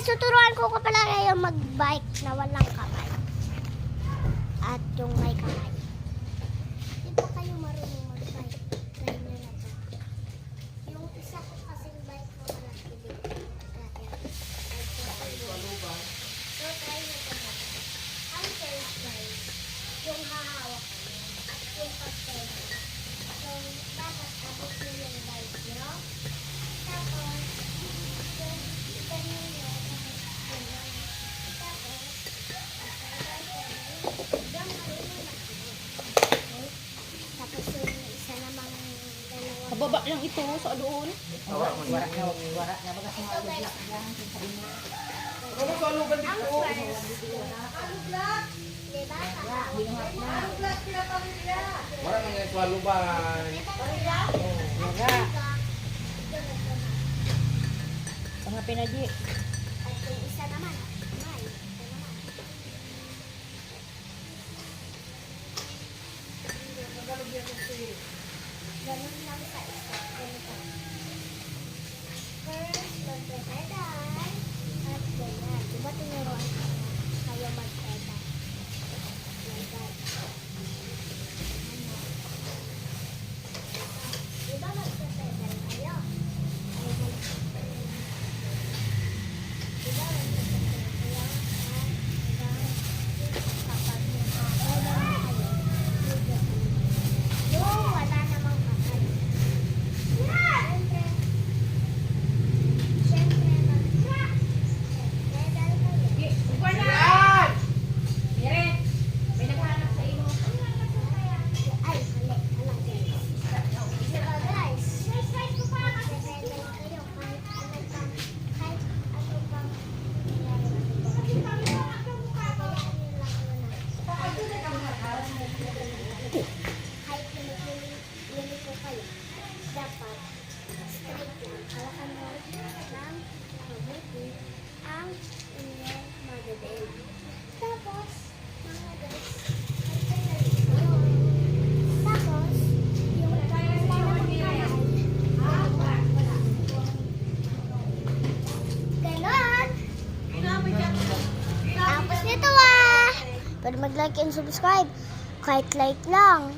tuturuan ko pala kayo mag-bike na walang kamay. At yung may kamay. Di ba kayo marunong mag-bike? Try nyo na to. Yung isa ko kasing bike na walang kilig. So, try nyo to. Ang first guys, yung hahawak ko. At yung pag-try. So, dapat abot nyo yung bike nyo. Tapos, Kababa lang ito sa doon. Wara na baga sa mga vlog lang. Ano sa lugan dito? ang first, diba? Wala nang yung swaluban. Wala. Pangapin na di. At yung isa naman, kamay. Ganun lang sa isa. Ganito. First, mag-pedal. At ganyan. Diba tinuruan ko na kayo mag-pedal? Pedal. Diba mag-pedal kayo? Ay, mag-pedal. Diba mag-pedal kayo? Kapag nakapedal na kayo, yung wala namang kamay. Siyempre, mag-pedal kayo. Yan! May naghanap sa iyo. Ay, mali. Alam ko. Diba guys? Mag-pedal kayo kahit ano pang kahit lumili ko kayo, dapat straight lang. Hawakan mo ng mabuti ang inyong magdadel. Tapos, mga guys, tapos, yung wala namang kamay, ganon. Tapos nito pwede mag-like and subscribe. Kahit like lang.